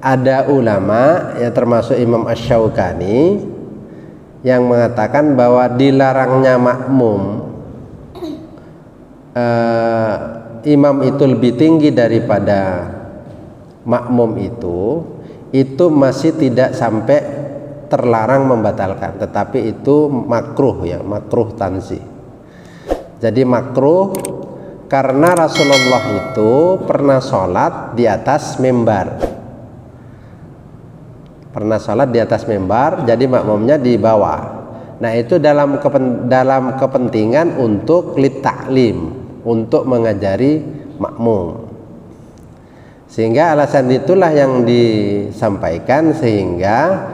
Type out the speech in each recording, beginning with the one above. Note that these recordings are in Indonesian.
ada ulama ya termasuk Imam Asy-Syaukani yang mengatakan bahwa dilarangnya makmum imam itu lebih tinggi daripada makmum itu masih tidak sampai terlarang membatalkan, tetapi itu makruh ya, makruh tanzih. Jadi makruh karena Rasulullah itu pernah sholat di atas mimbar. Pernah sholat di atas mimbar, jadi makmumnya di bawah. Nah itu dalam kepentingan untuk litaklim, untuk mengajari makmum. Sehingga alasan itulah yang disampaikan, sehingga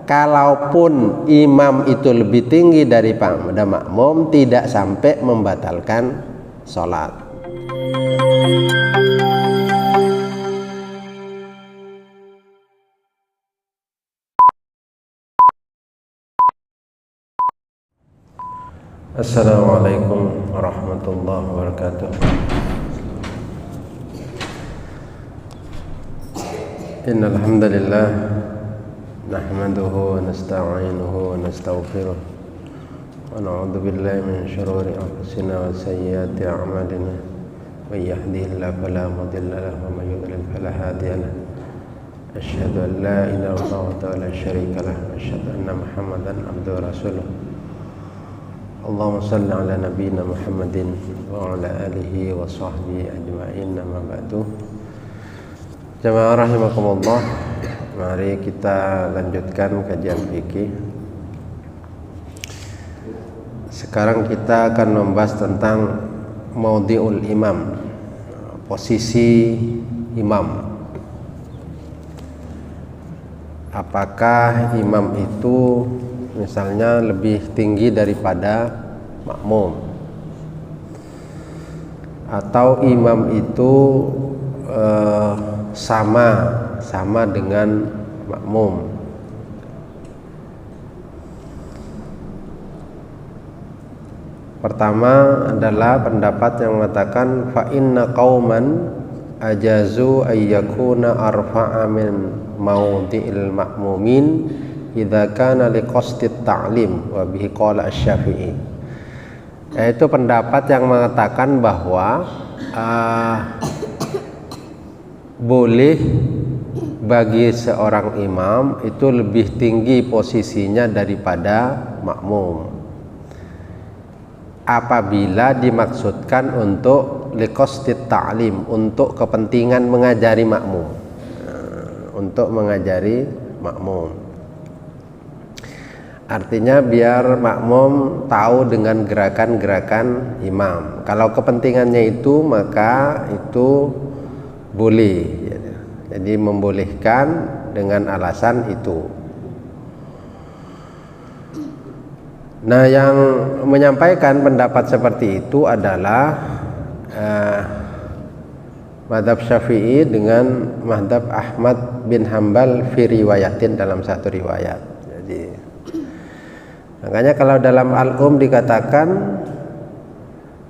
kalaupun imam itu lebih tinggi daripada makmum tidak sampai membatalkan sholat. Assalamualaikum warahmatullahi wabarakatuh. Innal hamdalillah nahmaduhu wa nasta'inuhu wa nastaghfiruh wa na'udzu billahi min shururi anfusina wa sayyiati a'malina may yahdihillahu fala mudilla lahu wa may yudlil fala hadiya lahu asyhadu an la ilaha illallah wa la syarika lahu wa asyhadu anna muhammadan abduhu wa rasuluh. Allahumma shalli ala nabiyyina Muhammadin wa ala alihi wa sahbihi ajma'in, amma ba'du. Jamaah rahimakumullah, mari kita lanjutkan kajian fikih. Sekarang kita akan membahas tentang maudhi'ul imam, posisi imam. Apakah imam itu misalnya lebih tinggi daripada makmum, atau imam itu sama dengan makmum? Pertama adalah pendapat yang mengatakan fa inna qauman ajazu ayyakuna arfa'a min maudhi'il ma'mumin idza kana liqasdit ta'lim wa bihi qala asy-Syafi'i. Yaitu pendapat yang mengatakan bahwa boleh bagi seorang imam itu lebih tinggi posisinya daripada makmum apabila dimaksudkan untuk liqasdit ta'lim, untuk kepentingan mengajari makmum, untuk mengajari makmum. Artinya biar makmum tahu dengan gerakan-gerakan imam. Kalau kepentingannya itu, maka itu boleh. Jadi membolehkan dengan alasan itu. Nah, yang menyampaikan pendapat seperti itu adalah mazhab Syafi'i dengan mazhab Ahmad bin Hambal fi riwayatin, dalam satu riwayat. Jadi makanya kalau dalam Al-Um dikatakan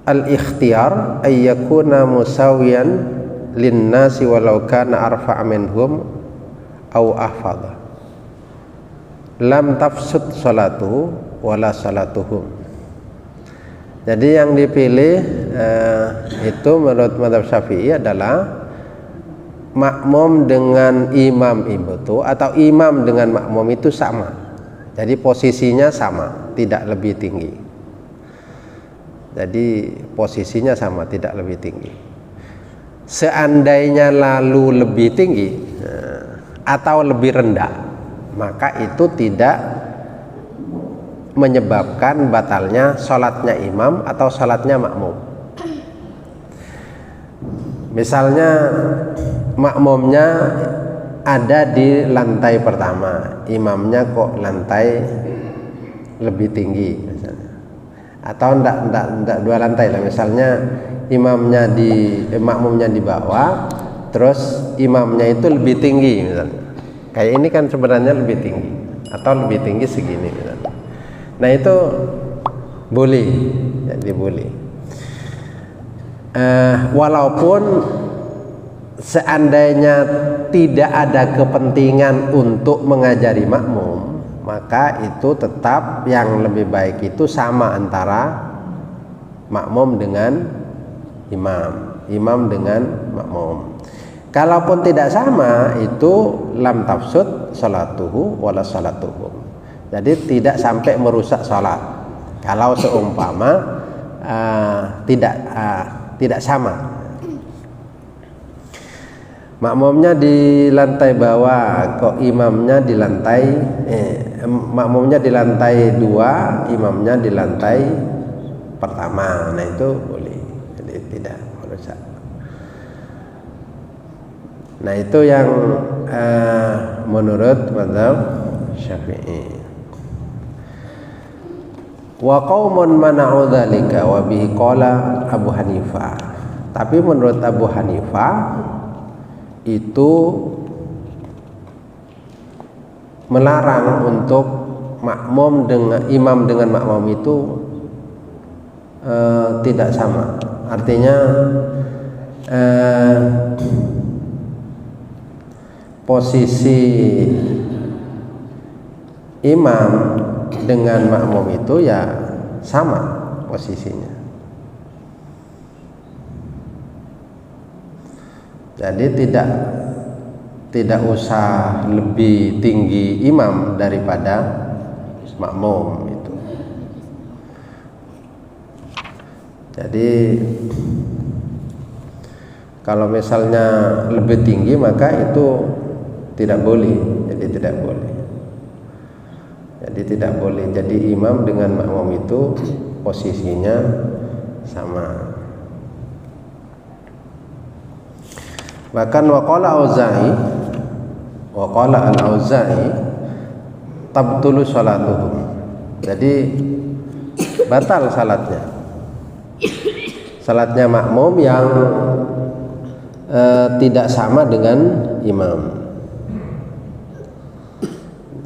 al-ikhtiyar ay yakuna musawiyan lin-nasi walau kana arfa'a minhum au ahfadha lam tafsud salatuhu wala salatuhum. Jadi yang dipilih itu menurut mazhab Syafi'i adalah makmum dengan imam itu, atau imam dengan makmum itu sama. Jadi posisinya sama, tidak lebih tinggi. Jadi posisinya sama, tidak lebih tinggi. Seandainya lalu lebih tinggi atau lebih rendah, maka itu tidak menyebabkan batalnya sholatnya imam atau sholatnya makmum. Misalnya makmumnya ada di lantai pertama, imamnya kok lantai lebih tinggi misalnya, atau enggak dua lantai lah, misalnya imamnya makmumnya di bawah, terus imamnya itu lebih tinggi misalnya. Kayak ini kan sebenarnya lebih tinggi atau lebih tinggi segini misalnya. Nah itu boleh, jadi boleh. Walaupun seandainya tidak ada kepentingan untuk mengajari makmum, maka itu tetap yang lebih baik itu sama antara makmum dengan imam dengan makmum. Kalaupun tidak sama, itu lam tafsud salatuhu wala salatuhum. Jadi tidak sampai merusak salat. Kalau seumpama tidak sama. Makmumnya di lantai bawah, kok imamnya di lantai makmumnya di lantai 2, imamnya di lantai pertama. Nah itu boleh, jadi tidak merusak. Nah itu yang menurut mazhab Syafi'i. Wa qaumun mana'u dzalika wa bihi qala Abu Hanifah. Tapi menurut Abu Hanifah itu melarang untuk makmum dengan imam dengan makmum itu tidak sama. Artinya posisi imam dengan makmum itu ya sama posisinya. Jadi tidak usah lebih tinggi imam daripada makmum itu. Jadi kalau misalnya lebih tinggi maka itu tidak boleh. Jadi tidak boleh. Jadi tidak boleh. Jadi imam dengan makmum itu posisinya sama. Bahkan waqala al-Auza'i tabtulu salatuhum. Jadi batal salatnya. Salatnya makmum yang tidak sama dengan imam.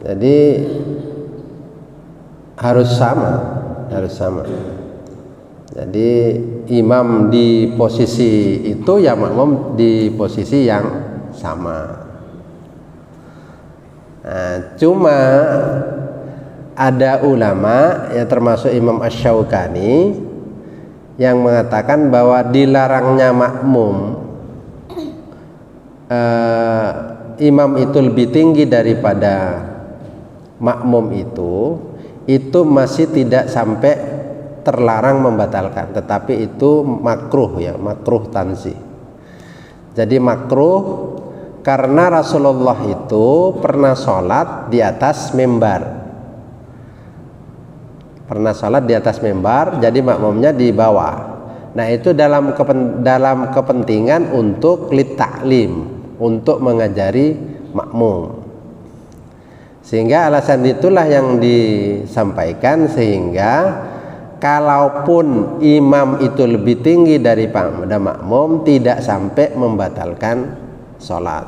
Jadi harus sama. Jadi imam di posisi itu ya makmum di posisi yang sama. Nah, cuma ada ulama ya termasuk Imam Asy-Syaukani yang mengatakan bahwa dilarangnya makmum imam itu lebih tinggi daripada makmum itu masih tidak sampai terlarang membatalkan, tetapi itu makruh ya, makruh tanzih. Jadi makruh karena Rasulullah itu pernah sholat di atas mimbar. Jadi makmumnya di bawah. Nah itu dalam kepentingan untuk litaklim, untuk mengajari makmum. Sehingga alasan itulah yang disampaikan, sehingga kalaupun imam itu lebih tinggi daripada makmum tidak sampai membatalkan sholat,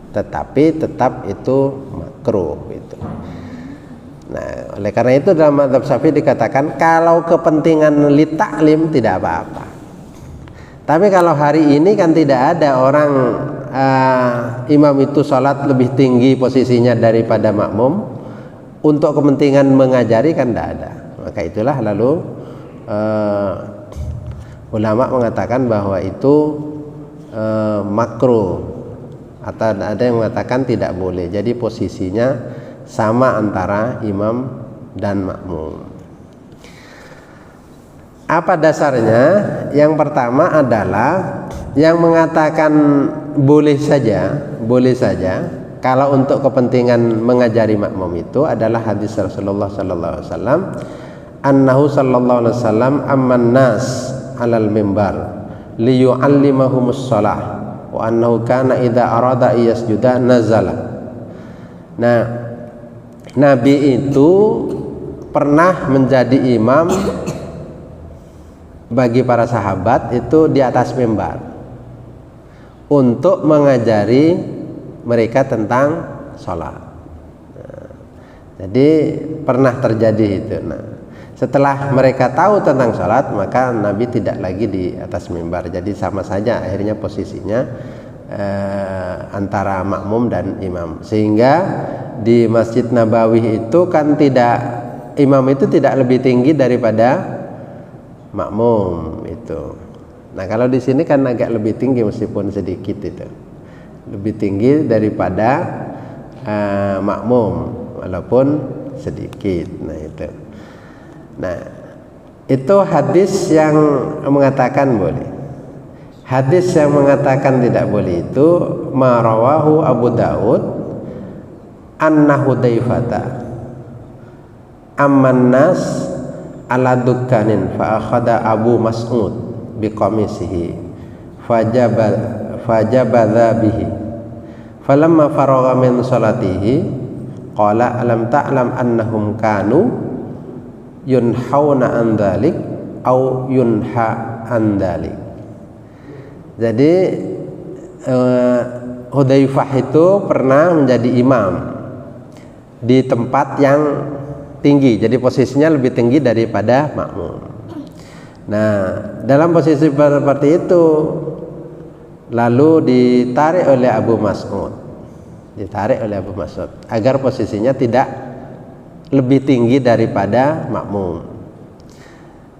tetapi tetap itu makruh itu. Nah, oleh karena itu dalam mazhab Syafi'i dikatakan kalau kepentingan litaklim tidak apa-apa. Tapi kalau hari ini kan tidak ada orang imam itu sholat lebih tinggi posisinya daripada makmum, untuk kepentingan mengajari kan tidak ada. Maka itulah lalu ulama mengatakan bahwa itu makruh, atau ada yang mengatakan tidak boleh. Jadi posisinya sama antara imam dan makmum. Apa dasarnya? Yang pertama adalah yang mengatakan boleh saja kalau untuk kepentingan mengajari makmum itu adalah hadis Rasulullah sallallahu alaihi wasallam, annahu sallallahu alaihi wasallam amman nas alal mimbar liyu'allimahumus shalah wa annahu kana idza arada yasjuda nazala. Nah, Nabi itu pernah menjadi imam bagi para sahabat itu di atas mimbar untuk mengajari mereka tentang sholat. Nah, jadi pernah terjadi itu. Nah, setelah mereka tahu tentang sholat, maka Nabi tidak lagi di atas mimbar. Jadi sama saja akhirnya posisinya antara makmum dan imam. Sehingga di Masjid Nabawi itu kan imam itu tidak lebih tinggi daripada makmum itu. Nah, kalau di sini kan agak lebih tinggi meskipun sedikit itu. Lebih tinggi daripada makmum walaupun sedikit. Nah, itu hadis yang mengatakan boleh. Hadis yang mengatakan tidak boleh itu marawahu Abu Daud anna Hudzaifata amman nas ala dukkanin fa akhadha Abu Mas'ud biqamisihi fajabadha bihi falamma faragha min salatihi qala alam ta'lam annahum kanu yunhauna an dzalik au yunha an dzalik. Jadi Hudzaifah itu pernah menjadi imam di tempat yang tinggi, jadi posisinya lebih tinggi daripada makmum. Nah, dalam posisi seperti itu lalu ditarik oleh Abu Mas'ud agar posisinya tidak lebih tinggi daripada makmum.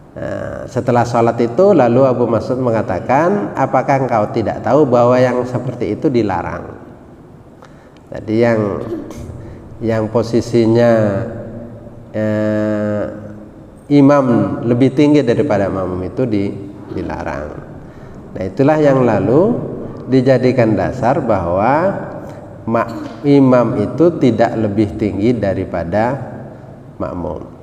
Nah, setelah sholat itu lalu Abu Mas'ud mengatakan, apakah engkau tidak tahu bahwa yang seperti itu dilarang? Jadi yang posisinya imam lebih tinggi daripada makmum itu dilarang. Nah, itulah yang lalu dijadikan dasar bahwa imam itu tidak lebih tinggi daripada makmum.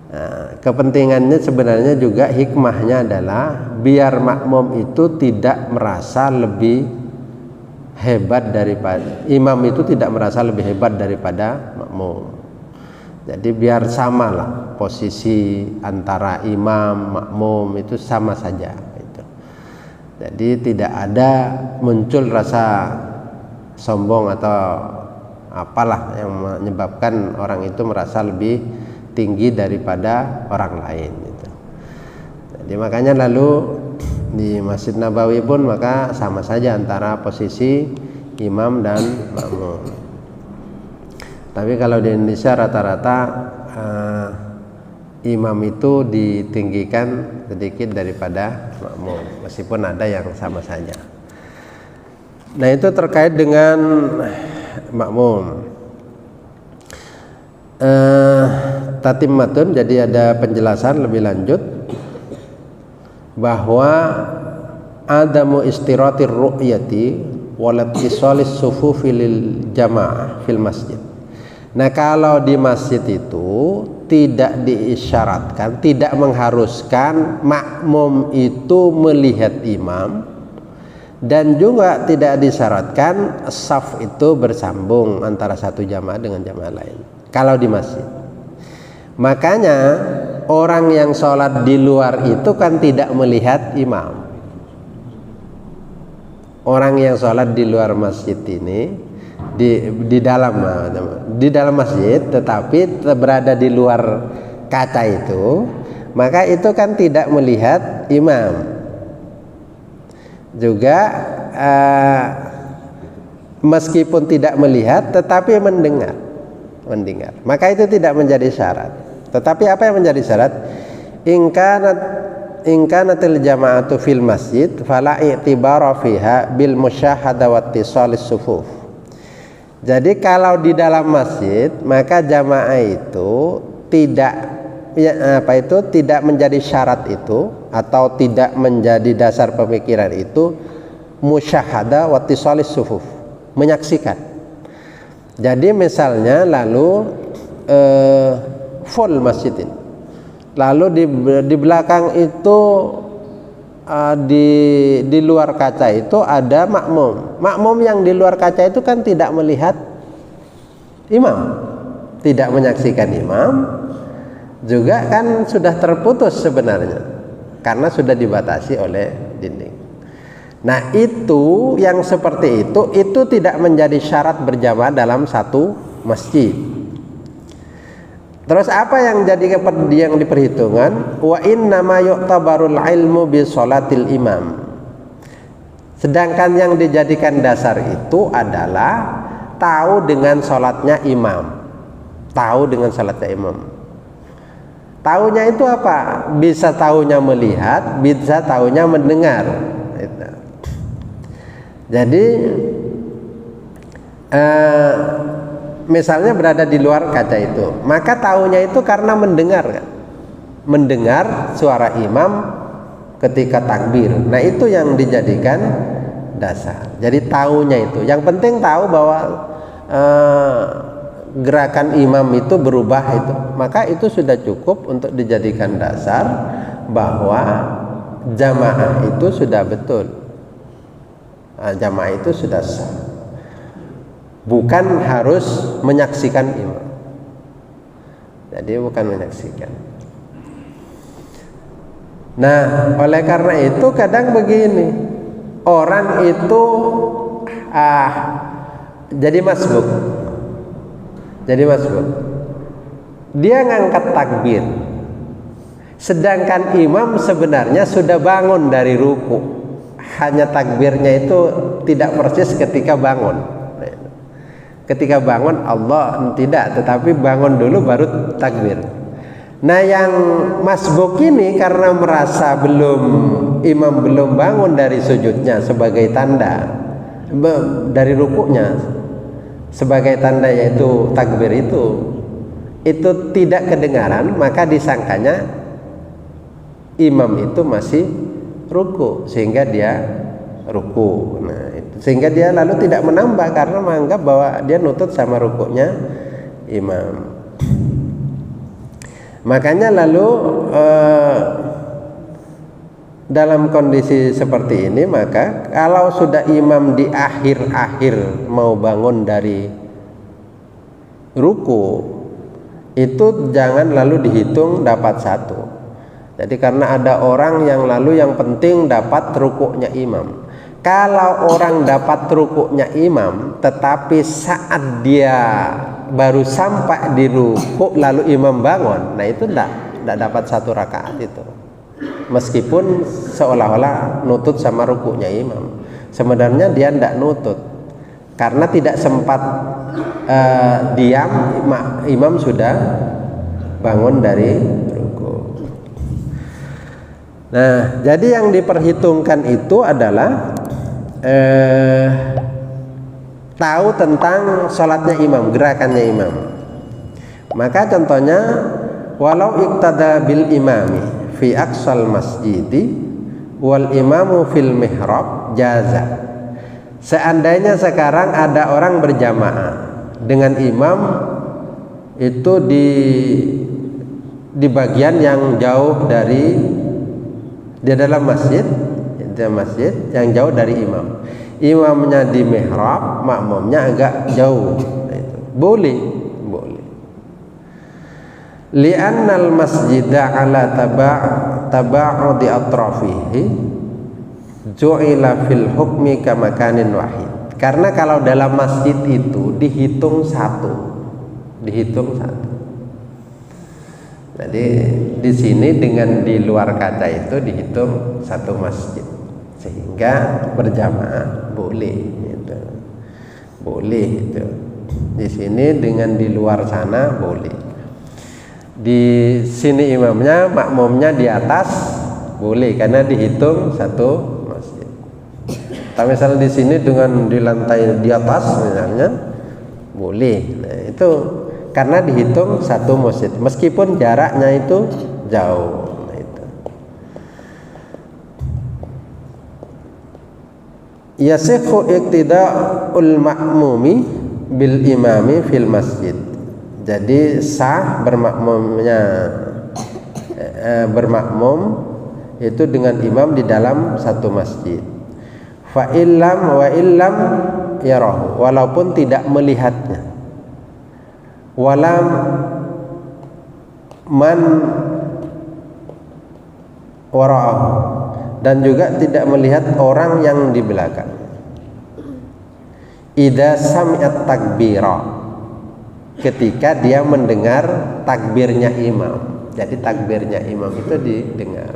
Nah, kepentingannya sebenarnya juga hikmahnya adalah biar makmum itu tidak merasa lebih hebat daripada imam, itu tidak merasa lebih hebat daripada makmum. Jadi biar samalah posisi antara imam makmum itu sama saja gitu. Jadi tidak ada muncul rasa sombong atau apalah yang menyebabkan orang itu merasa lebih tinggi daripada orang lain gitu. Jadi makanya lalu di Masjid Nabawi pun maka sama saja antara posisi imam dan makmum. Tapi kalau di Indonesia rata-rata imam itu ditinggikan sedikit daripada makmum, meskipun ada yang sama saja. Nah, itu terkait dengan makmum. Tatimmatun, jadi ada penjelasan lebih lanjut bahwa adamu istiratir ru'yati walat isolis sufufi lil jamaah fil masjid. Nah, kalau di masjid itu tidak diisyaratkan, tidak mengharuskan makmum itu melihat imam, dan juga tidak disyaratkan saf itu bersambung antara satu jamaah dengan jamaah lain kalau di masjid. Makanya orang yang sholat di luar itu kan tidak melihat imam. Orang yang sholat di luar masjid ini di dalam masjid tetapi berada di luar kaca itu, maka itu kan tidak melihat imam. Juga meskipun tidak melihat tetapi mendengar, maka itu tidak menjadi syarat. Tetapi apa yang menjadi syarat? In kanatil jama'atu fil masjid fala i'tibara fiha bil musyahada wa ittisalis sufuf. Jadi kalau di dalam masjid maka jamaah itu tidak menjadi syarat itu, atau tidak menjadi dasar pemikiran itu musyahada wa ittisalis sufuf, menyaksikan. Jadi misalnya lalu full masjid ini, lalu di belakang itu di luar kaca itu ada makmum yang di luar kaca itu kan tidak melihat imam, tidak menyaksikan imam, juga kan sudah terputus sebenarnya karena sudah dibatasi oleh dinding. Nah, itu yang seperti itu tidak menjadi syarat berjamaah dalam satu masjid. Terus apa yang jadi yang diperhitungkan? Wa inna ma yu'tabarul ilmu bi sholatil imam. Sedangkan yang dijadikan dasar itu adalah tahu dengan sholatnya imam. Tahu dengan sholatnya imam. Tahunya itu apa? Bisa tahunya melihat, bisa tahunya mendengar. Jadi misalnya berada di luar kaca itu, maka tahunya itu karena mendengar kan? Mendengar suara imam ketika takbir. Nah itu yang dijadikan dasar. Jadi tahunya itu. Yang penting tahu bahwa gerakan imam itu berubah itu. Maka itu sudah cukup untuk dijadikan dasar bahwa jamaah itu sudah betul. Jamaah itu sudah sah. Bukan harus menyaksikan imam. Jadi bukan menyaksikan. Nah, oleh karena itu kadang begini, orang itu jadi masbuk. Dia ngangkat takbir. Sedangkan imam sebenarnya sudah bangun dari ruku. Hanya takbirnya itu tidak persis ketika bangun. Ketika bangun Allah tidak, tetapi bangun dulu baru takbir. Nah yang masbuk ini karena merasa imam belum bangun dari sujudnya sebagai tanda, dari rukuknya sebagai tanda yaitu takbir itu tidak kedengaran, maka disangkanya imam itu masih ruku sehingga dia ruku. Nah, sehingga dia lalu tidak menambah karena menganggap bahwa dia nutut sama rukuknya imam. Makanya lalu dalam kondisi seperti ini, maka kalau sudah imam di akhir-akhir mau bangun dari ruku, itu jangan lalu dihitung dapat satu. Jadi karena ada orang yang lalu yang penting dapat rukuknya imam. Kalau orang dapat rukuknya imam, tetapi saat dia baru sampai di rukuk lalu imam bangun, nah itu tidak dapat satu rakaat itu. Meskipun seolah-olah nutut sama rukuknya imam, sebenarnya dia tidak nutut karena tidak sempat diam, imam sudah bangun dari rukuk. Nah, jadi yang diperhitungkan itu adalah tahu tentang sholatnya imam, gerakannya imam. Maka contohnya, walau iktada bil imami fi aqsal masjidi wal imamu fil mihrab jaza. Seandainya sekarang ada orang berjamaah dengan imam itu di bagian yang jauh dari dalam masjid yang jauh dari imam. Imamnya di mihrab, makmumnya agak jauh. Boleh. Li'annal masjida ala taba'udi atrafihi ju'ila fil hukmi kamakanin wahid. Karena kalau dalam masjid itu dihitung satu. Jadi di sini dengan di luar kaca itu dihitung satu masjid, sehingga berjamaah boleh gitu. Boleh itu. Di sini dengan di luar sana boleh. Di sini imamnya, makmumnya di atas boleh karena dihitung satu masjid. Tapi misalnya di sini dengan di lantai di atas misalnya boleh. Nah, itu karena dihitung satu masjid meskipun jaraknya itu jauh. Nah, itu. Yasihu iqtida'ul ma'mumi bil imami fil masjid. Jadi sah bermakmum itu dengan imam di dalam satu masjid. Fa illam wa illam yarahu, walaupun tidak melihatnya. Walam man wara'ahu, dan juga tidak melihat orang yang di belakang. Idza sami'at takbira, ketika dia mendengar takbirnya imam. Jadi takbirnya imam itu didengar.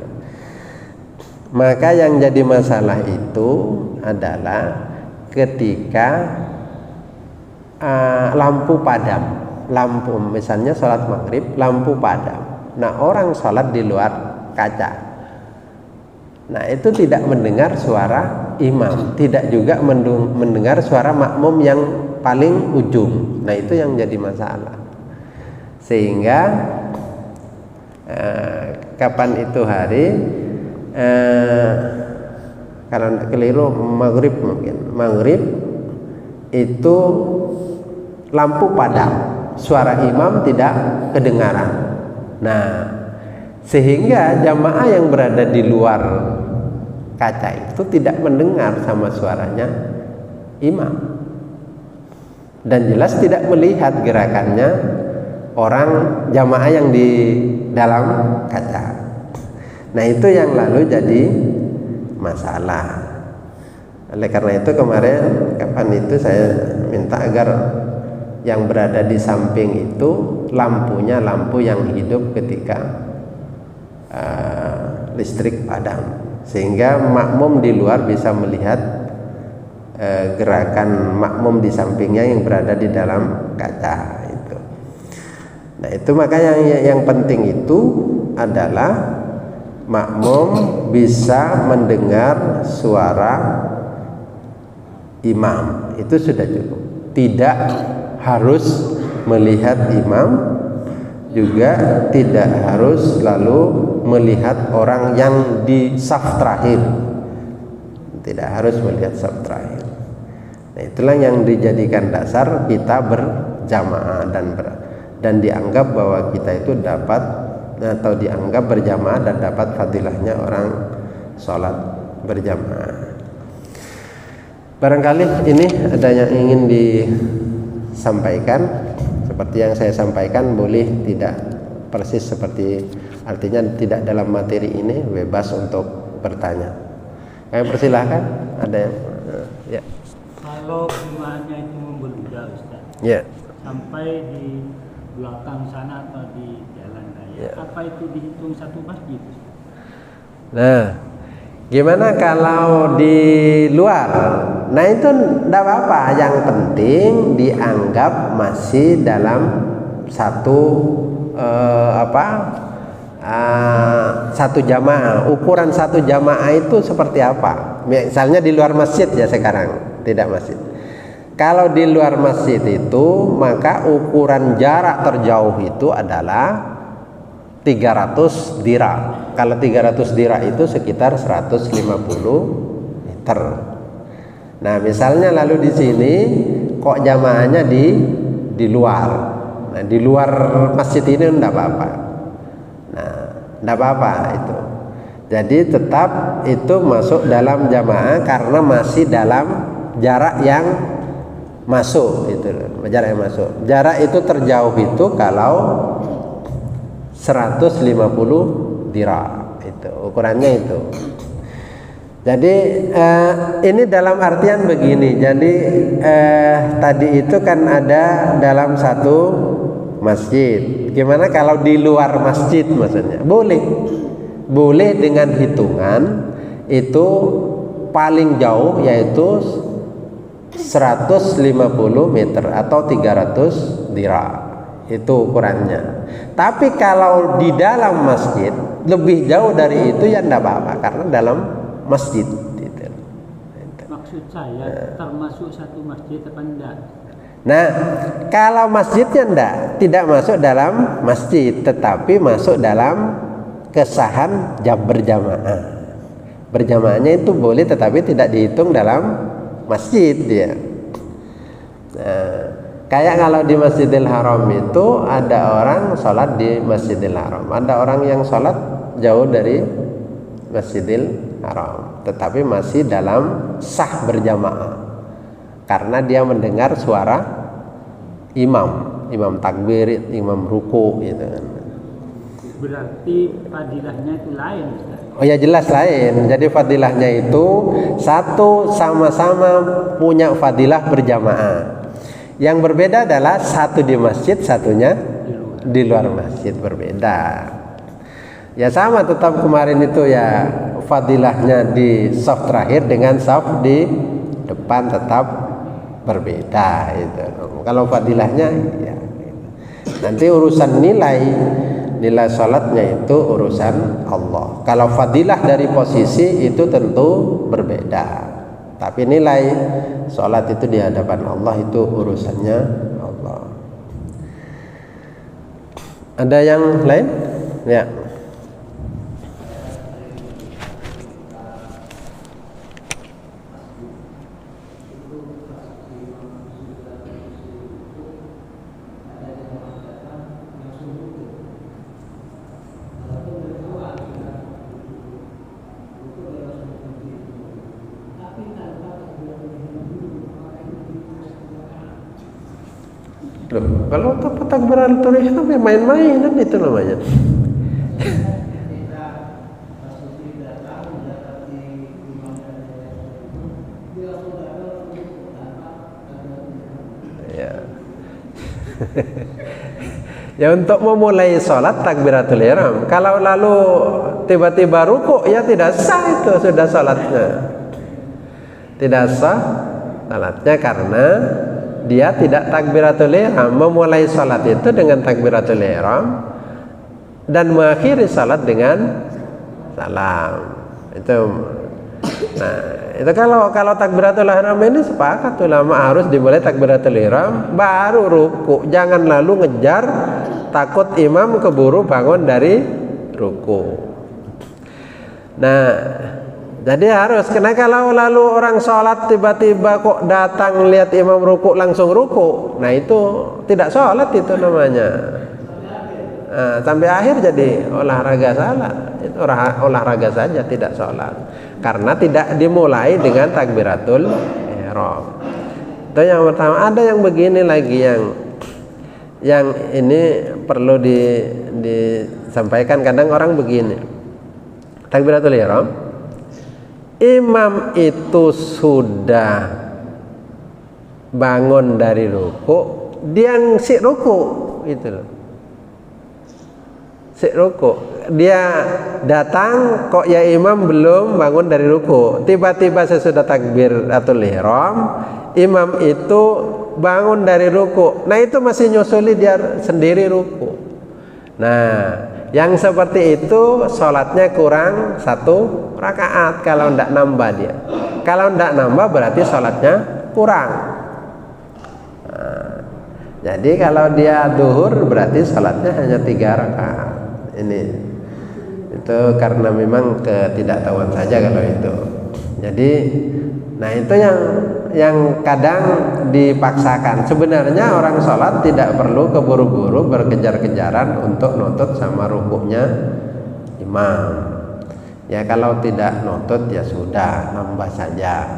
Maka yang jadi masalah itu adalah ketika lampu padam. Lampu, misalnya sholat maghrib, lampu padam. Nah, orang sholat di luar kaca. Nah, itu tidak mendengar suara imam, tidak juga mendengar suara makmum yang paling ujung. Nah, itu yang jadi masalah. Sehingga kapan itu hari, karena keliru, maghrib mungkin. Maghrib itu lampu padam, suara imam tidak kedengaran. Nah, sehingga jamaah yang berada di luar kaca itu tidak mendengar sama suaranya imam, dan jelas tidak melihat gerakannya orang jamaah yang di dalam kaca. Nah, itu yang lalu jadi masalah. Oleh karena itu kemarin kapan itu saya minta agar yang berada di samping itu lampunya lampu yang hidup ketika listrik padam, sehingga makmum di luar bisa melihat gerakan makmum di sampingnya yang berada di dalam kaca itu. Nah, itu makanya yang penting itu adalah makmum bisa mendengar suara imam, itu sudah cukup. Tidak harus melihat imam, juga tidak harus lalu melihat orang yang di saf terakhir, tidak harus melihat saf terakhir. Nah, itulah yang dijadikan dasar kita berjamaah dan dianggap bahwa kita itu dapat, atau dianggap berjamaah dan dapat fadilahnya orang sholat berjamaah. Barangkali ini ada yang ingin disampaikan. Seperti yang saya sampaikan, boleh tidak persis seperti, artinya tidak dalam materi ini, bebas untuk bertanya. Kami persilahkan, ada yang ya. Kalau jumlahnya itu membeludak, Ustaz, Ya. sampai di belakang sana atau di jalan raya, Ya. apa itu dihitung satu masjid? Nah, gimana kalau di luar? Nah, itu tidak apa-apa. Yang penting dianggap masih dalam satu satu jamaah. Ukuran satu jamaah itu seperti apa? Misalnya di luar masjid ya sekarang, tidak masjid. Kalau di luar masjid itu, maka ukuran jarak terjauh itu adalah 300 dira. Kalau 300 dira itu sekitar 150 meter. Nah, misalnya lalu di sini kok jamaahnya di luar. Nah, di luar masjid ini enggak apa-apa. Nah, enggak apa-apa itu. Jadi tetap itu masuk dalam jamaah karena masih dalam jarak yang masuk itu. Jarak yang masuk. Jarak itu terjauh itu kalau 150 dira, itu ukurannya itu. Jadi ini dalam artian begini. Jadi tadi itu kan ada dalam satu masjid. Gimana kalau di luar masjid maksudnya? Boleh dengan hitungan itu paling jauh yaitu 150 meter atau 300 dira. Itu ukurannya. Tapi kalau di dalam masjid lebih jauh dari itu ya enggak apa-apa karena dalam masjid gitu. Maksud saya termasuk satu masjid apa enggak? Nah, kalau masjidnya tidak masuk dalam masjid, tetapi masuk dalam kesahan jam berjamaah. Berjamaahnya itu boleh tetapi tidak dihitung dalam masjid dia. Nah, kayak kalau di Masjidil Haram itu ada orang sholat di Masjidil Haram, ada orang yang sholat jauh dari Masjidil Haram, tetapi masih dalam sah berjamaah karena dia mendengar suara imam takbir, imam ruku gitu kan. Berarti fadilahnya itu lain, Ustaz. Oh ya, jelas lain. Jadi fadilahnya itu satu, sama-sama punya fadilah berjamaah. Yang berbeda adalah satu di masjid, satunya di luar masjid, berbeda. Ya sama tetap kemarin itu ya fadilahnya di saf terakhir dengan saf di depan tetap berbeda itu. Kalau fadilahnya ya, nanti urusan nilai sholatnya itu urusan Allah. Kalau fadilah dari posisi itu tentu berbeda, tapi nilai sholat itu di hadapan Allah itu urusannya Allah. Ada yang lain? Ya. Loh, kalau takbiratul ihram ya main-mainan itu namanya. Ya. Ya untuk memulai sholat takbiratul ihram. Kalau lalu tiba-tiba ruku ya tidak sah, itu sudah sholatnya. Tidak sah sholatnya karena dia tidak takbiratul ihram. Memulai salat itu dengan takbiratul ihram dan mengakhiri salat dengan salam. Itu. Nah, itu kalau takbiratul ihram ini sepakat ulama harus dimulai takbiratul ihram baru ruku. Jangan lalu ngejar, takut imam keburu bangun dari ruku. Nah, jadi harus, karena kalau lalu orang sholat tiba-tiba kok datang lihat imam ruku langsung ruku, nah itu tidak sholat itu namanya. Nah, sampai akhir jadi olahraga salah, itu olahraga saja tidak sholat, karena tidak dimulai dengan takbiratul ihram. Itu yang pertama. Ada yang begini lagi yang ini perlu disampaikan. Kadang orang begini, takbiratul ihram, imam itu sudah bangun dari ruku, dia ngasih ruku itu loh. Sik ruku, dia datang kok ya imam belum bangun dari ruku. Tiba-tiba sesudah takbiratul ihram, imam itu bangun dari ruku. Nah, itu masih nyusuli dia sendiri ruku. Nah, yang seperti itu sholatnya kurang 1 rakaat kalau tidak nambah dia. Kalau tidak nambah berarti sholatnya kurang. Nah, jadi kalau dia duhur berarti sholatnya hanya 3 rakaat. Ini itu karena memang ketidaktahuan saja kalau itu. Jadi, nah itu yang kadang dipaksakan. Sebenarnya orang sholat tidak perlu keburu-buru berkejar-kejaran untuk nutut sama rukuknya imam. Ya kalau tidak nutut ya sudah, nambah saja.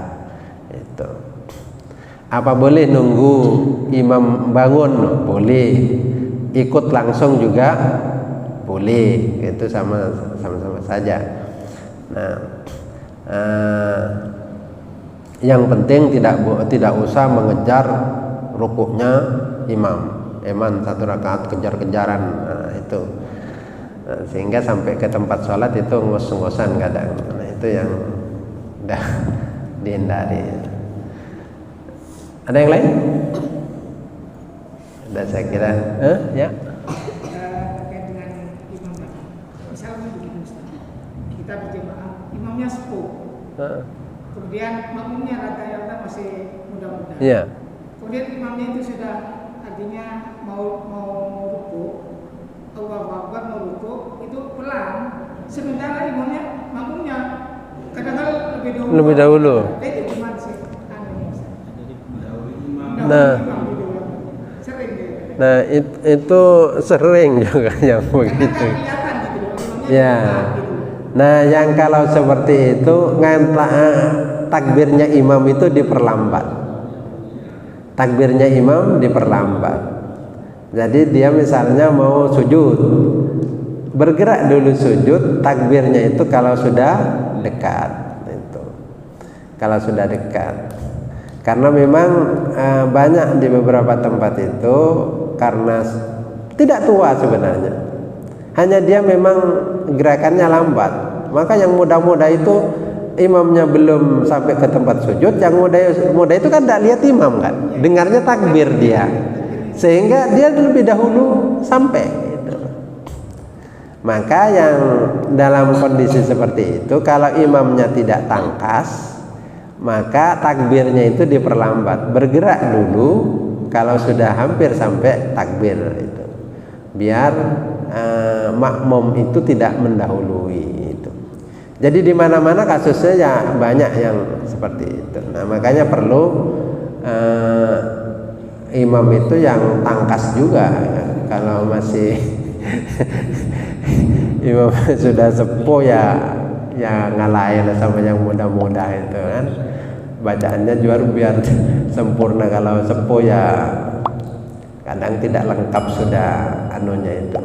Itu. Apa boleh nunggu imam bangun? Boleh. Ikut langsung juga boleh. Itu sama-sama saja. Nah, yang penting tidak usah mengejar rukuknya imam 1 rakaat kejar-kejaran. Nah, itu sehingga sampai ke tempat sholat itu ngos-ngosan kadang. Nah, itu yang dah dihindari. Ada yang lain? Ada saya kira. Ya. Terkait dengan imam tadi. Misalnya begini Ustaz, kita berjamaah, imamnya sepuh. Kemudian makmumnya rata-rata masih muda-muda. Iya. Kemudian imamnya itu sudah artinya mau ruku, Allahu Akbar mau ruku, itu pelan. Sementara makmumnya kadang-kadang lebih dahulu. Itu gimana sih? Nah, itu sering juga yang begitu. Ya. Nah, yang kalau seperti itu takbirnya imam itu diperlambat. Takbirnya imam diperlambat. Jadi dia misalnya mau sujud, bergerak dulu sujud, takbirnya itu kalau sudah dekat. Itu. Kalau sudah dekat. Karena memang banyak di beberapa tempat itu karena tidak tua sebenarnya. Hanya dia memang gerakannya lambat. Maka yang muda-muda itu imamnya belum sampai ke tempat sujud, yang muda itu kan tidak lihat imam kan, dengarnya takbir dia, sehingga dia lebih dahulu sampai gitu. Maka yang dalam kondisi seperti itu, kalau imamnya tidak tangkas, maka takbirnya itu diperlambat, bergerak dulu kalau sudah hampir sampai takbir itu, biar makmum itu tidak mendahului itu. Jadi di mana-mana kasusnya ya banyak yang seperti itu. Nah, makanya perlu imam itu yang tangkas juga ya. Kalau masih imam sudah sepuh ya ngalahin sama yang muda-muda itu kan. Bacaannya juga biar sempurna. Kalau sepuh ya kadang tidak lengkap sudah anunya itu,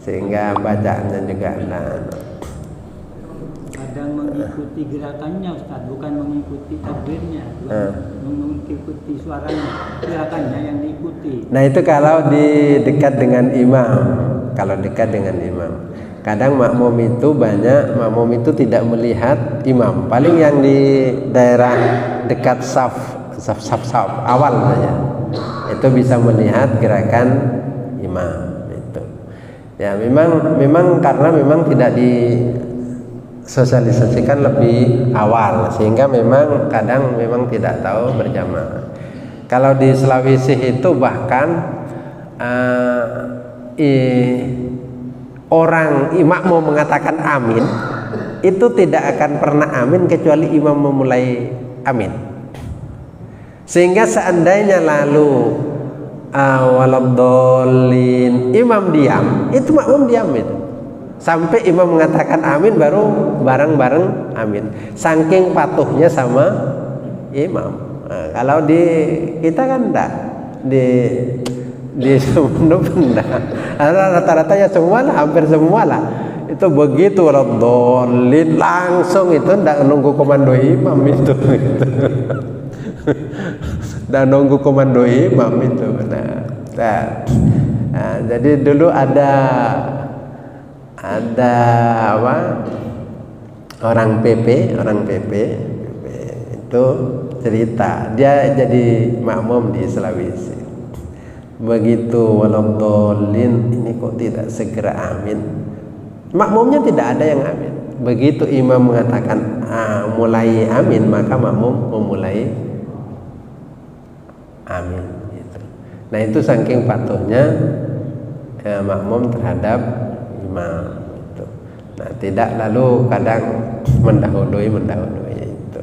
sehingga bacaannya juga kadang mengikuti gerakannya Ustaz, bukan mengikuti takbirnya, mengikuti suaranya, gerakannya yang diikuti. Nah itu kalau dekat dengan imam. Kalau dekat dengan imam, kadang makmum itu tidak melihat imam, paling yang di daerah dekat saf awal saja itu bisa melihat gerakan imam itu. Ya memang karena memang tidak disosialisasikan lebih awal, sehingga memang kadang memang tidak tahu berjamaah. Kalau di Sulawesi itu bahkan orang imam mau mengatakan amin itu tidak akan pernah amin kecuali imam memulai amin. Sehingga seandainya lalu waladhdallin imam diam, itu makmum diam itu. Sampai imam mengatakan amin baru bareng-bareng amin. Saking patuhnya sama imam. Nah, kalau di kita kan enggak, di Sumeneb enggak. Rata-rata ya semua lah, hampir semua lah. Itu begitu waladhdallin langsung itu enggak nunggu komando imam itu. Dan nunggu komando imam itu. Nah, jadi dulu ada apa, orang PP itu cerita dia jadi makmum di Sulawesi. Begitu waladhdallin ini kok tidak segera amin, makmumnya tidak ada yang amin. Begitu imam mengatakan mulai amin, maka makmum memulai amin gitu. Nah itu saking patuhnya makmum terhadap imam itu. Nah tidak lalu kadang mendahului itu.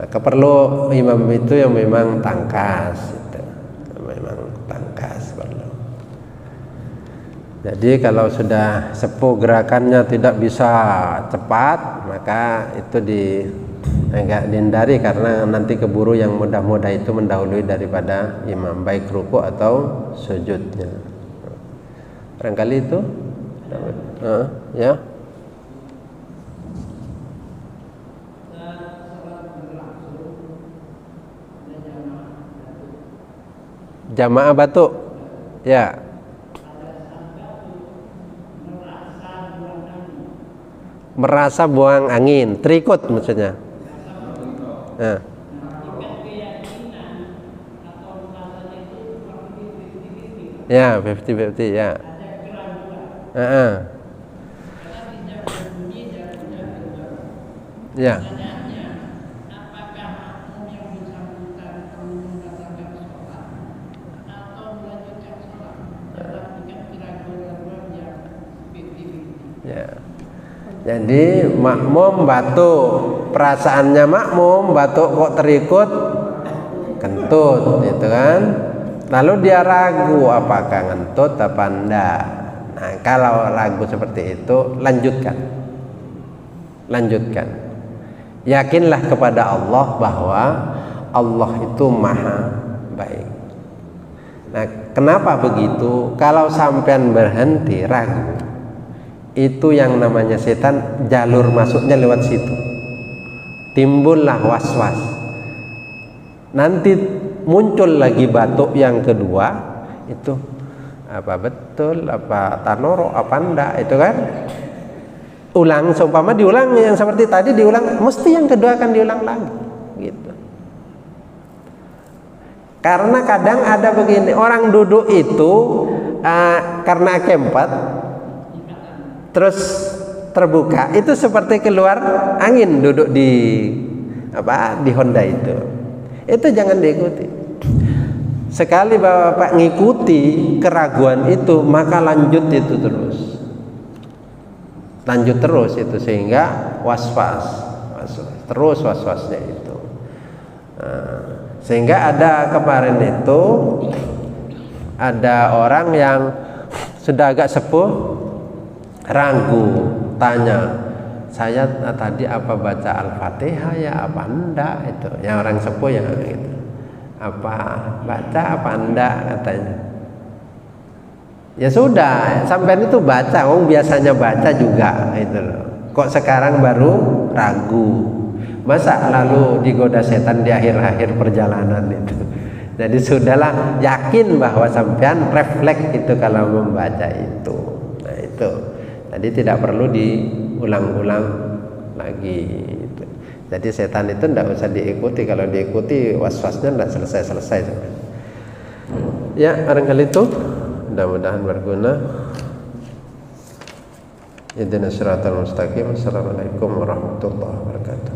Maka perlu imam itu yang memang tangkas gitu. Memang tangkas perlu. Jadi kalau sudah sepuh gerakannya tidak bisa cepat, maka itu agak dihindari, karena nanti keburu yang mudah-mudah itu mendahului daripada imam, baik ruku atau sujudnya. Barangkali itu ya. Jamaah batuk ya. Merasa buang angin, terikut maksudnya. Ya 50-50 ya. Ya. Ya. Jadi makmum batuk, perasaannya makmum batuk kok terikut kentut gitu kan. Lalu dia ragu apakah ngentut apa enggak. Nah, kalau ragu seperti itu lanjutkan. Yakinlah kepada Allah bahwa Allah itu maha baik. Nah, kenapa begitu? Kalau sampean berhenti ragu, itu yang namanya setan, jalur masuknya lewat situ. Timbullah was-was. Nanti muncul lagi batuk yang kedua, itu apa betul, apa tanoro, apa enggak, itu kan. ulang, seumpama diulang yang seperti tadi diulang, mesti yang kedua akan diulang lagi gitu. Karena kadang ada begini, orang duduk itu karena keempat terus terbuka, itu seperti keluar angin duduk di Honda itu jangan diikuti. Sekali Bapak ngikuti keraguan itu, maka lanjut terus itu sehingga terus was-wasnya itu. Sehingga ada kemarin itu ada orang yang sudah agak sepuh ragu, tanya, saya tadi apa baca Al-Fatihah ya apa enggak, itu yang orang sepuh ya gitu. Apa baca apa enggak katanya. Ya sudah, sampean itu baca, biasanya baca juga itu loh. Kok sekarang baru ragu? Masa lalu digoda setan di akhir-akhir perjalanan itu. Jadi sudahlah, yakin bahwa sampean refleks itu kalau membaca itu. Nah itu. Jadi tidak perlu diulang-ulang lagi. Jadi setan itu tidak usah diikuti. Kalau diikuti was-wasnya tidak selesai-selesai. Ya, barangkali itu. Mudah-mudahan berguna. Ihdinas siratal mustaqim. Assalamualaikum warahmatullahi wabarakatuh.